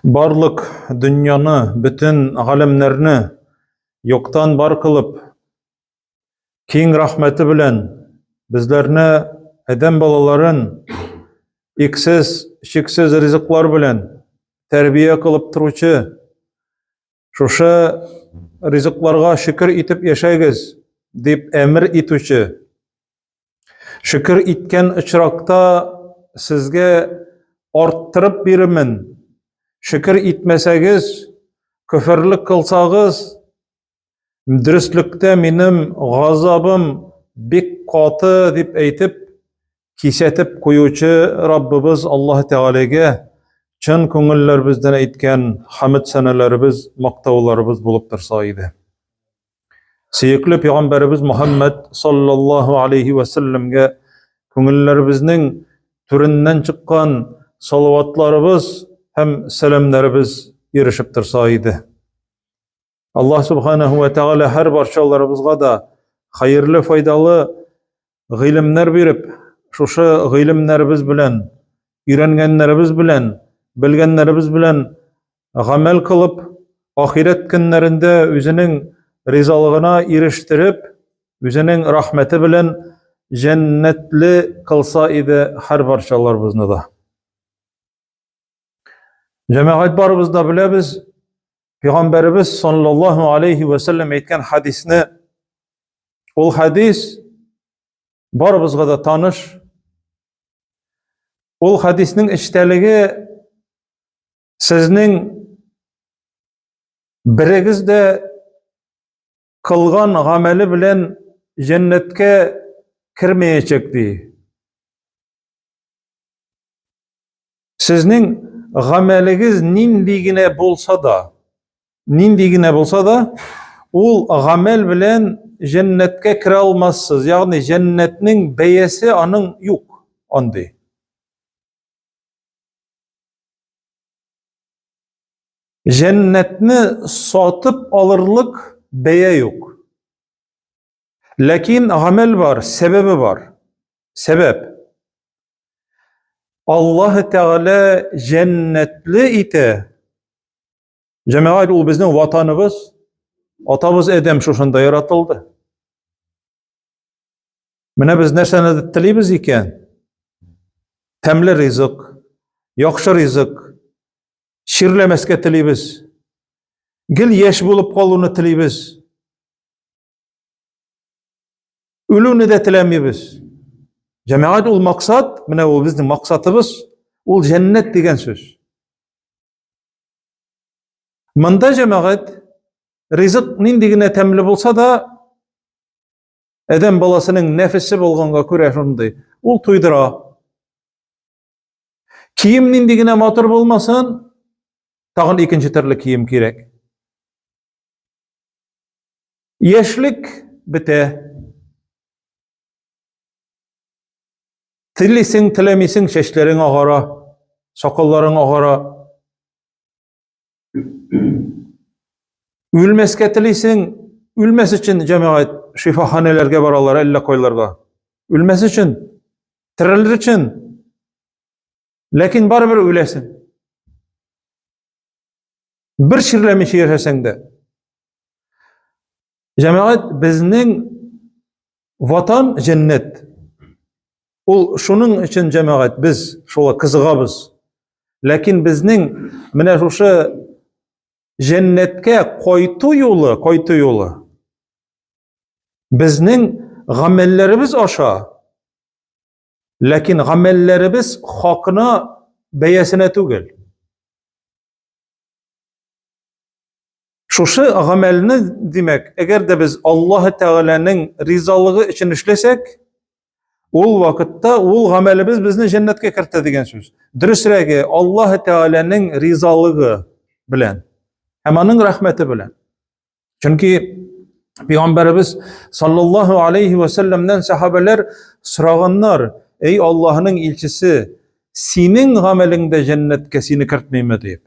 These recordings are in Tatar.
Барлык дөньяны, bütün галемнәрне yoktан бар кылып, киң рахмәте белән безләрне, адәм балаларын, иксез, чиксез ризыклар белән тәрбия кылып торучы, шушы ризыкларга шөкер итеп яшәгез дип әмер итүче, шөкер иткән очракта сезгә арттырып бирмен, шөкер итмәсәгез, көферлек кылсагыз, дөреслектә минем газабым бик каты дип әйтеп, кисәтеп куючы Раббыбыз Аллаһ Тәгаләгә чын күңелләребездән әйткән хәмд сәнәләребез, мактауларыбыз булып торса иде. Сөекле Пәйгамбәребез Мөхәммәд саллаллаһу алейхи ва сәлләмгә күңелләребезнең түреннән чыккан салаватларыбыз һәм сәламнәребез ирешеп торса иде. Аллаһ Субханаһу ва Тәгалә һәр барчаларыбызга да хәерле, файдалы гыйлемнәр биреп, шушы гыйлемнәребез белән, өйрәнгәннәребез белән, белгәннәребез белән гамәл кылып, ахирет көннәрендә үзенең ризалыгына ирештереп, үзенең рәхмәте белән җәннәтле кылса иде һәр барчаларыбызны да. Җәмәгать барыбыз да беләбез, Пәйгамбәребез саллаллаһу алейхи ва сәлләм әйткән хадисне, ул хадис барыбызга да таныш. Ул хадиснең эчтәлеге сезнең берегез дә кылган гамәле белән җәннәткә кирмәячәк ди. Сезнең гамәлегез нинди генә булса да, ул гамәл белән җәннәткә керә алмассыз. Ягъни җәннәтнең бәясе аның юк андый. Җәннәтне сатып алырлык бәя юк. Ләкин гамәл бар, сәбәбе бар. Сәбәп. Аллаһ Тәгалә җәннәтле итә. Җәмәгать, ул безнең ватаныбыз, атабыз Адәм шушында яратылды. Менә без нәрсәне телибез икән? Тәмле ризык, яхшы ризык, ширләмәскә телибез. Гел яшь булып калуны телибез. Үлүне дә теләмибез. Җәмәгать, ул максат, менә ул безнең максатыбыз, ул җәннәт дигән сүз. Монда җәмәгать, ризык нинди генә тәмле булса да, Адәм баласының нәфесе булганга күрә шундый, ул туйдыра. Кием нинди генә матур булмасын, тагын икенче төрле кием кирәк. Яшьлек бетә. Телисең, теләмисең, чәчләрең агара, сакалларың агара. Үлмәскә телисең, үлмәс өчен җәмәгать шифаханәләргә баралар, әллә кайларга. Үлмәс өчен, терелер өчен. Ләкин барыбер үләсең. Бер ширләмичә яшәсәң дә. Җәмәгать, безнең ватан җәннәт. Ул шуның өчен җәмәгать без шуңа кызыгабыз. Ләкин безнең менә шушы җәннәткә кайту юлы безнең гамәлләребез аша. Ләкин гамәлләребез хакына, бәясенә түгел. Шушы гамәлне, димәк, әгәр дә без Аллаһ Тәгаләнең ризалыгы өчен эшләсәк, ул вакытта ул гамәлебез безне җәннәткә кертә дигән сүз. Дөресрәге, Аллаһ Тәгаләнең ризалыгы белән һәм аның рәхмәте белән. Чөнки Пәйгамбәребез саллаллаһу алейхи ва сәлләмнән сахабалар сораганнар: "Эй Аллаһның илчесе, синең гамәлеңдә җәннәткә сине кертмәйме?" дип.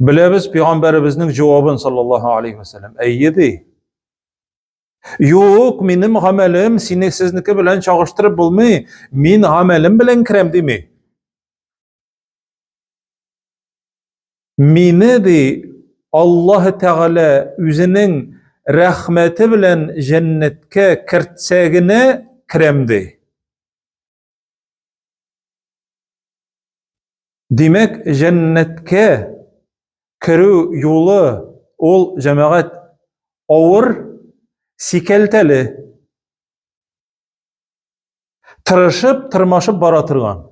Беләбез Пәйгамбәребезнең җавабын саллаллаһу алейхи ва сәлләм. Әйе ди. Юк, минем гамәлем синеке белән чагыштырып булмый. Мин гамәлем белән керәм дими. Meni di Allah Teala üzünün rahmeti bilen cennetke kirtsegine kiremdi. Demek cennetke kiru yolu ol cemaat ağır, sikelteli, tırışıp tırmaşıp baratırgan.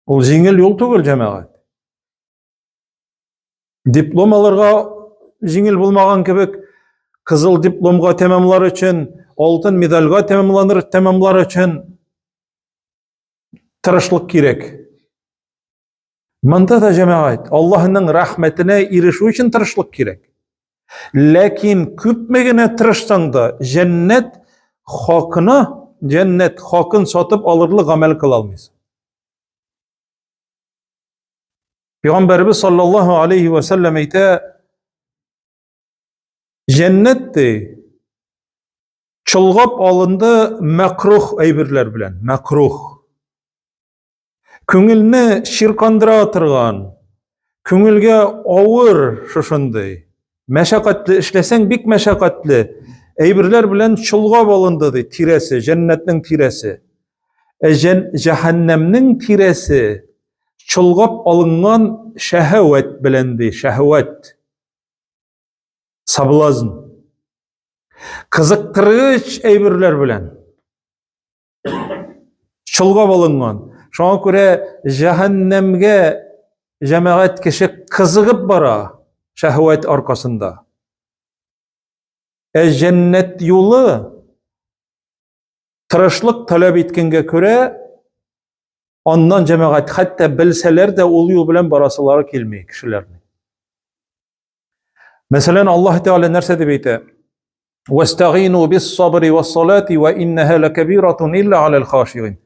Ol jеңil yol tugul cemaat. Diplom alırga jеңil bulmagan kebek, kızıl diplomga tamamlar için, altın medalga tamamlar için tırışlık gerek. Manda da cemaat, Allah'ın rahmetine erişu için tırışlık gerek. Lakin köpmegine tırışsan da cennet hakın satıp alırlık amel kılalmayız. Peygamberimiz sallallahu aleyhi ve sellem ite cennetti çılgap alındı makruh eybirler bilen, makruh. Köngülne şirkandıra atırgan, köngülge ağır şuşundu. Meşakkatli işlesen bik meşakkatli eybirler bilen çılgap alındı tiresi, cennetin tiresi. Cehennemnin tiresi çılgap alıngan şehvet bilendi, şehvet. Sablazn. Kızıktırıç eybirler bilen. Çılgap alıngan. Şoňa göre cehennemge cemaat kişi kızıgıp bara şehvet arkasında. Cennet yolu tırışlık talep etkenge göre ondan cemaat hatta bilseler de ol yol bilen barasıları kelmeýär kişilerine. Mesela Allah Teala nerse dep eýte: "Vestagînû bis-sabri was-salati ve inneha lekebîratun illa alel khâşiîn."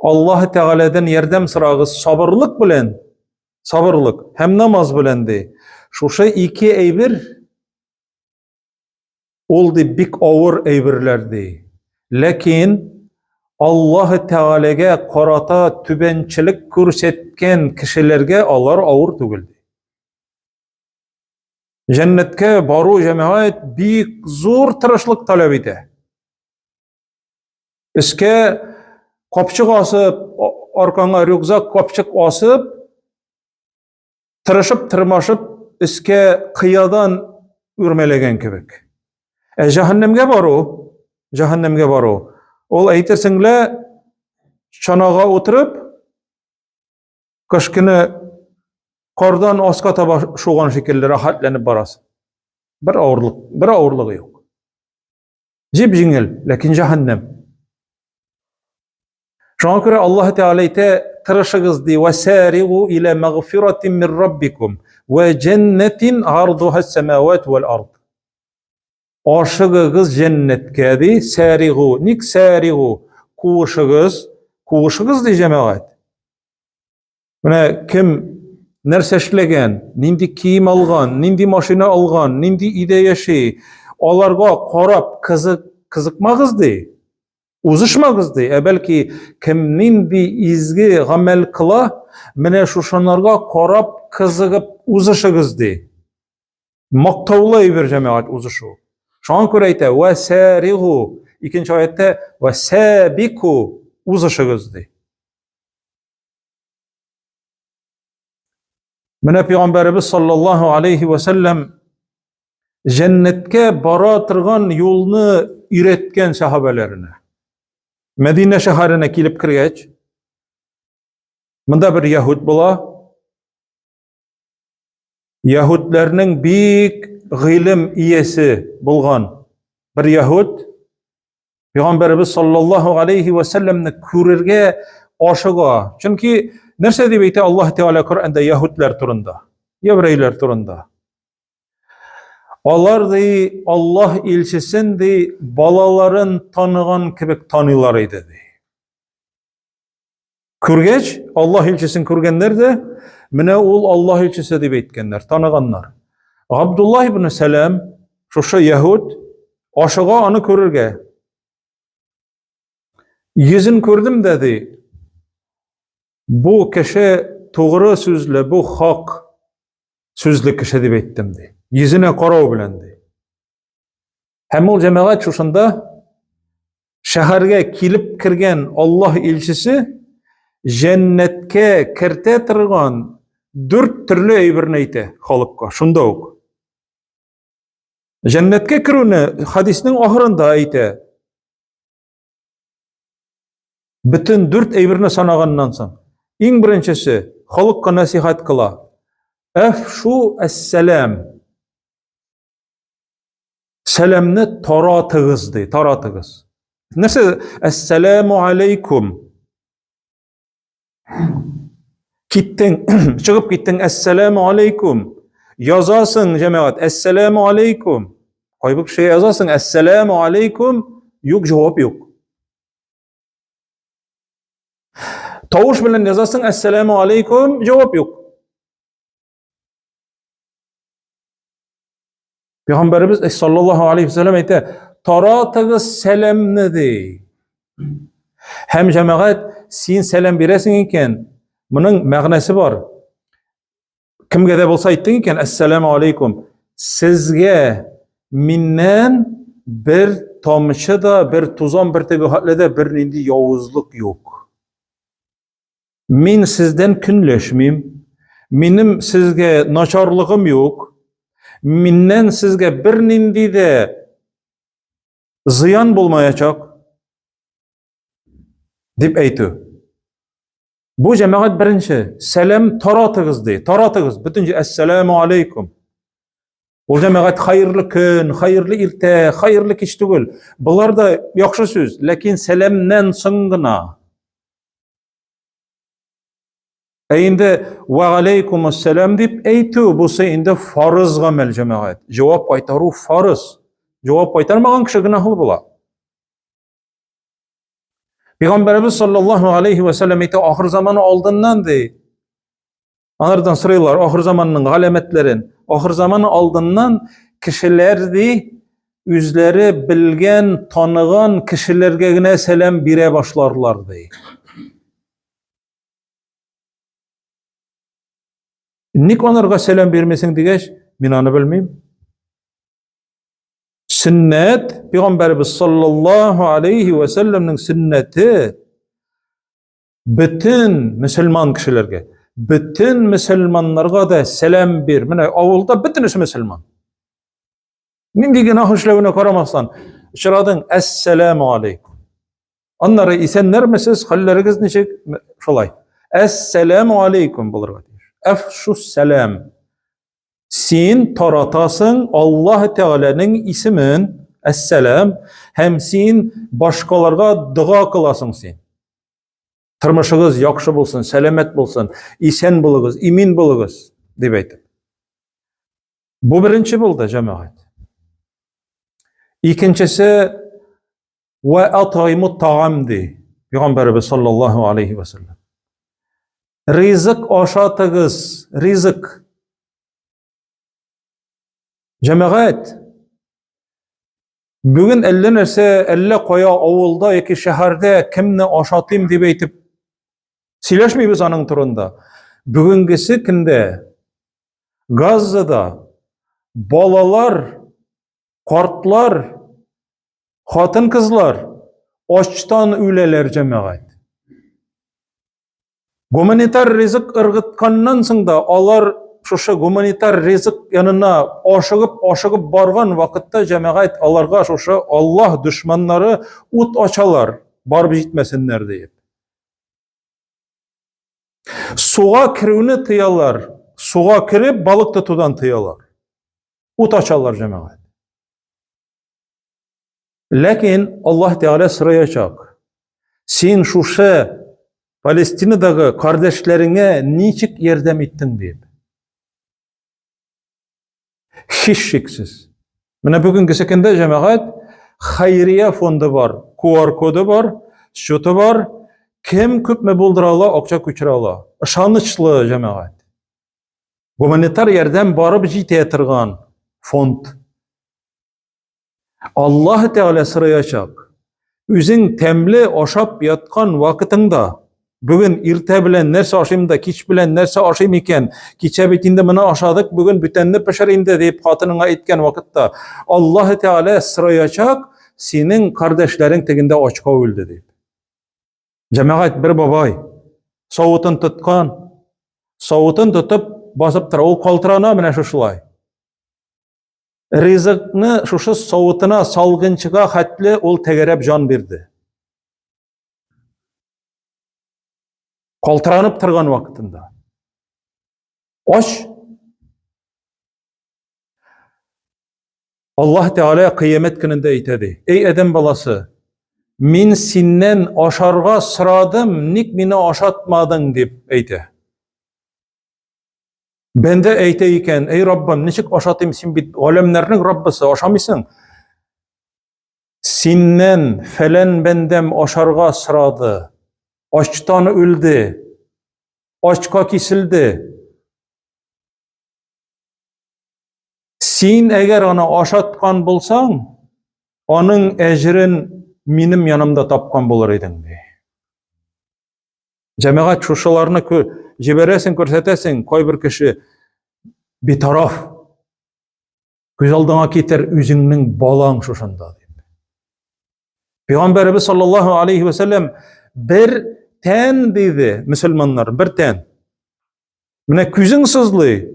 Allah Teala'dan yerdem sıragı sabırlık bilen, sabırlık hem namaz bilendi. Şuşa iki eybir oldu bik ağır eybirlerdi. Lakin Allah Teala'ga qarata tübençilik körsetken kişilerge alар ağır tugildi. Cennetke baru cemaat bik zor tırışlık talep ede. Iske kopçuk asıp, arkana rükzak kopçuk asıp, tırışıp tırmaşıp, iske kıyadan ürmelegen kebek. Cehennemge baru. Ol aytirsingle çanağa oturup, kışkini kardan aska taba şoğan şekilde rahatlanıp barasın. Bir ağırlığı yok. Jip jingil, lakin cehennem. Şoňa göre Allah Teala ite tırışıgız di vesarigu ila magfiratin min rabbikum ve cennetin arduhas semavat vel ard. Aşıgız cennetke di sarigu, nik sarigu, kuşıgız di cemaat. Mine kim nerse işlegen, nindi kiyim algan, nindi maşina algan, nindi ide yaşay, alarga qarap kızıkmağız di. Uzışmağızdı. Belki kim nindi izgi gamel kıla, mine şuşanlarga qarap kızıgıp uzışıgızdı. Maktavlı bir cemaat uzışı. Şoňa göre ite ve sarigu, ikinci ayette ve sabiku uzışıgızdı. Mine Peygamberimiz sallallahu aleyhi ve sellem cennetke baratırgan yolunu üretken sahabelerine. Medine şehrine kilip kirgeç, mında bir Yahud bula, Yahudlarının büyük ilim iyesi bulgan bir Yahud, Peygamberimiz sallallahu aleyhi ve sellemni körerge aşıga. Çünkü nerse dep eýte Allah Teala Kur'anda Yahudlar turunda, Yevreyler turunda. Olar di Allah elçisin di balaların tanıgan kebek tanılar idi di. Körgeç Allah elçisin körgenler de mine ol Allah elçisi dep eýtgenler, tanıganlar. Abdullah ibn Selam şoşa Yahud aşıga anı körerge. Yüzün kördüm dedi. Bu kişi doğru sözlü, bu hak Sözlü kişi dep ettim de. Yüzüne karau bilen de. Hem ol cemaat şuşunda şäherge kilip kirgen Allah elçisi cennetke kirte turgan 4 türlü eýbirini aýty halykka. Şunda ok. Cennetke kirүүni hadisiniň ahyrynda aýty. Bütün 4 eýbirini sanagandan soň iň birinçisi halykka nasihat kıla. Efşu es-selam. Selamni taratygyz de, taratygyz. Näse Esselamu aleykum. Gittin, çıkıp gittin Esselamu aleykum. Yazasın cemaat Esselamu aleykum. Koyup şey yazasın Esselamu aleykum. Yok cevap yok. Tavuş bilen yazasın Esselamu aleykum. Cevap yok. Peygamberimiz sallallahu aleyhi ve sellem aytdı. Taratygyz selamny de. Hem cemaat sen selam beresin eken bunun magnasy bar. Kimge de bolsa aýtdyň eken Assalamu aleykum. Sizge minnen bir tomçy da bir tuzan bir tebihatlede bir nindi yawuzlyk yok. Min sizden künleşmim. Minim sizge naçarlygym yok. Minnen sizge bir nindi de ziyan bolmaýajak dip aýtdy. Bu cemaat birinci selam taratygyz de, taratygyz bütünce Esselamu aleykum. O cemaat hayırlı gün, hayırlı irte, hayırlı kiç tugul. Bular da ýakşy söz, lakin selamdan soň gına. Eýinde ve aleykumusselam dip aýtdy, bu indi farz gamel cemaat. Jogap aýtaru farz. Jogap aýtarmagan kişi günahly bolar. Peygamberimiz sallallahu aleyhi ve sellem ite ahir zamanı aldından de. Anardan sıraylar ahir zamanının alametlerin. Ahir zamanı aldından kişiler de üzleri bilgen, tanıgan kişilerge gine selam bire başlarlar de. Nik onlarga selam bermesin digeç, min onu bilmeyim. Sünnet, Peygamberimiz sallallahu aleyhi ve sellem'nin sünneti bütün Müslüman kişilerge, bütün Müslümanlarga da selam bir. Mine avulda bütünüsü Müslüman. Nindi günah işlevine karamasdan şiradın Esselamu aleykum. Onlara isenler misiniz? Halleriniz neçik? Şolay. Esselamu aleykum bulurga diyor. Efşu selam. Sen taratasın Allah Teala'nın ismin Esselam, hem sen başkalarga dua kılasın sen. Tırmışıgız yakşı bulsun, selamet bulsun, isen buluguz, imin buluguz dep aýtdy. Bu birinci buldu cemaat. İkincisi ve at'imut ta'am de. Peygamberimiz sallallahu aleyhi ve sellem. Rizık aşatygyz, rizık. Cemaat, bugün elle nerse, elle koya avulda, eki şehirde kimni aşatayım dep aýtyp sileşmeýiz anyň turunda. Bugünkisi kinde Gazada balalar, kartlar, hatın kızlar açtan üleler cemaat. Humanitar rizik ırgıtkandan soň da alar şuşa humanitar rizik yanına aşıgıp bargan wagtda cemaat alarga şuşa Allah düşmanları ut açalar, barıp jitmesinler diýip. Suga kirүүni tyýalar, suga kirip balyk tutudan tyýalar. Ut açalar cemaat. Lakin Allah Teala sıraýaçak. Sen şuşa Palestinadagy kardeşlerine niçik yerdem ettin diýip. Hiç şeksiz. Mine bugünkü sekinde cemaat hayriye fondu var, QR kodu var, şutu var. Kim köpme buldurala, akça küçürala. Işanıçlı cemaat. Humanitar yerden barıp jiteye tırgan fond. Allah Teala sıraýaçak. Üzüň temli oşap yatkan vakitinde Bugün irte bilen nerse aşayım da kiç bilen nerse aşayım iken kiçe bitinde mına aşadık bugün bütünni pişireyim de deyip hatınına etken vakitte Allah Teala sırayacak senin kardeşlerin teginde açka öldü deyip. Cemaat bir babay soğutun tutkan soğutun tutup basıp tıra o kaltırana mine şuşulay. Rizıkını şuşu soğutuna salgınçıga hatli ol tegerep can birdi. Kaltıranıp tırgan vaktinde. Oş. Allah Teala kıyamet gününde eytedi. Ey Edem balası, min sinnen aşarga sıradım, nik mini aşatmadın deyip eyte. Ben de eyteyken, ey Rabbim, niçik aşatayım sin bit, alemlerinin Rabbisi, aşamısın. Sinnen felen bendem aşarga sıradı, açtan öldü, açka kesildi. Sin eğer ona aşatkan bulsan, onun ecrin minim yanımda tapkan bulur edin. Cemaat şuşalarını jiberesin, körsetesin, koy bir kişi bir taraf. Güzeldan keter üzünün balan şuşanda. Peygamberimiz sallallahu aleyhi ve sellem bir ten dedi Müslümanlar, bir ten. Mine küzün sızlı.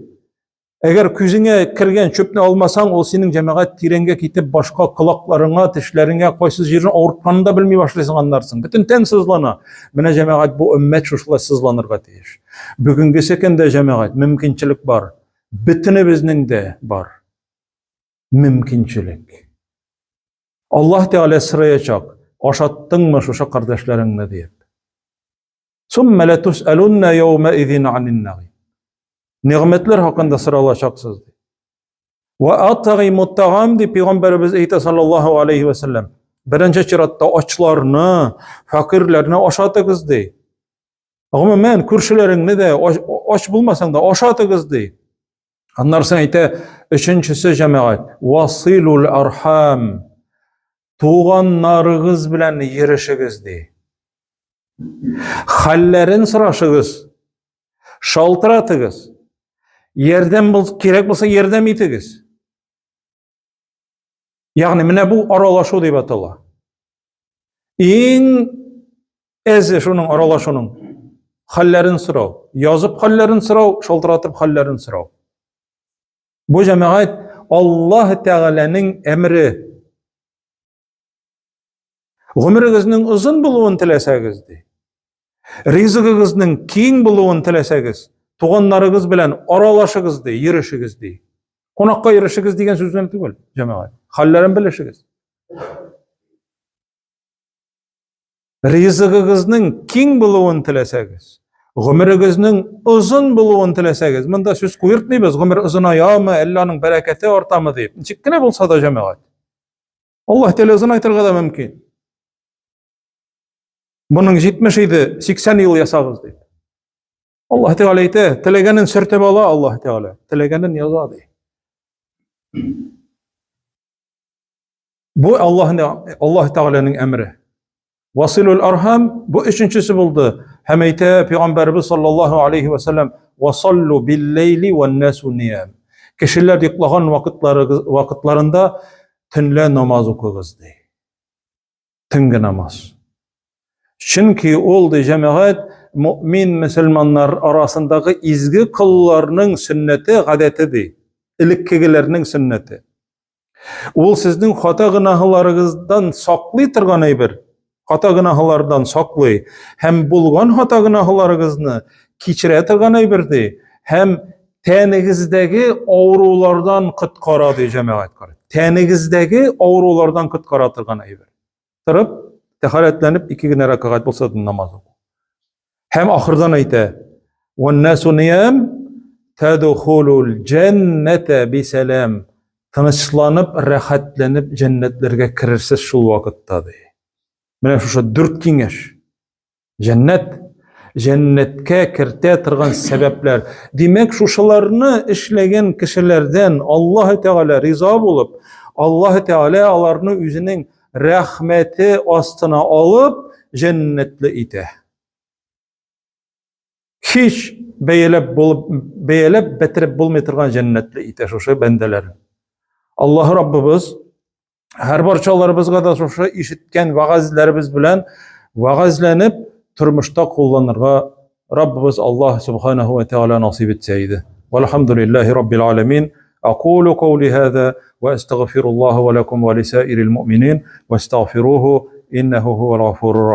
Eğer küzüne kirgen çöpni almasan, o senin cemaat tirenge kitip başka kulaklarına, dişlerine, koysuz yerin ağırtmanını da bilmey başlaysın anlarsın. Bütün ten sızlana. Mine cemaat bu ümmet şuşla sızlanırga deyiş. Bugünkü sekende cemaat mümkünçilik var. Bütünü bizning de var. Mümkünçilik. Allah Teala sırayacak. Aşattın mı şuşa kardeşlerinle deyip. Sümme letus'elunne yevme izin anin nagim. Nimetler hakkında sıralaşacaksınız. Ve at'imut ta'am di Peygamberimiz eyte sallallahu aleyhi ve sellem. Birinci çiratta açlarını, fakirlerini aşatınız dey. Ama men kürşülerini de aç bulmasan da aşatınız dey. Anlarsın eyte üçüncüsü cemaat. Vasilul arham. Tuğanlarınız bilen yerişiniz dey. Hallerin sıraşınız. Şaltıratınız. Yerden gerek bolsa yerden itigiz. Yani mine bu aralaşu deyip atala. En ezi şunun aralaşunun hallerin sırav. Yazıp hallerin sırav, şaltıratıp hallerin sırav. Bu cemaat Allah Teala'nın emri. Ömrünüzün uzun buluğun tilesegizdi. Rizqinizning keng buluğun tilesegiz. Tuğanlarınız bilen aralaşıgız dey, yirişigiz dey. Konakka yirişigiz degen sözden tügül cemaat. Hallerin bilişigiz. Rizqinizning keng buluğun tilesegiz. Ömrünüzün uzun buluğun tilesegiz. Mında söz koyurtmaybiz. Ömür uzun ayağımı, Allah'ın bereketi ortamı deyip. Niçikkine bolsa da cemaat. Allah Teala uzun aytırga da mümkün. Bunun 70 idi, 80 yıl yasağız deyip. Allah Teala ite, telegenin sürtüp ala Allah Teala. Telegenin yazadı. Bu Allah Teala'nın emri. Vasilul arham, bu üçüncüsü buldu. Hem ite Peygamberimiz sallallahu aleyhi ve sellem vasallu billeyli ve nasu niyam. Kişiler yıklagan vakitlarında tünle namaz okuyuz dey. Tünge namaz. Çünkü oldu cemaat mümin Müslümanlar arasındaki izgi kıllarının sünneti gadetidir. İlikkigilerinin sünneti. Ol sizin hata günahlarınızdan saklı tırganay bir. Hata günahlardan saklı. Hem bulgan hata günahlarınızını keçire tırganay birdi. Hem tenigizdeki avrulardan kıtkaradı cemaat. Tenigizdeki avrulardan kıtkara tırganay bir. Tırıp teharetlenip 2 güne rakaat bolsa da namaz oku. Hem ahırdan ayte وَالنَّاسُ نِيَمْ تَدْخُلُ الْجَنَّةَ بِسَلَامٍ. Tınışlanıp, rahatlanıp cennetlerge kirersiz şul vakitta dey. Mine şu 4 kengeş. Cennetke kirte tırgan sebepler. Demek şuşalarını işlegen kişilerden Allah Teala riza bulup, Allah Teala alarını üzünün rahmeti astına alıp cennetli ite. hiç beyelep betirip bulmay turgan cennetli ite şoşa bendeleri. Allah Rabbimiz her barçalarımızga da şoşa işitken vaazlarımız bilen vaazlanıp turmuşta kullanırga Rabbimiz Allah Subhanahu ve Teala nasip etseydi. Velhamdülillahi Rabbil alemin. أقول قولي هذا وأستغفر الله ولكم ولسائر المؤمنين واستغفروه إنه هو الغفور الرحيم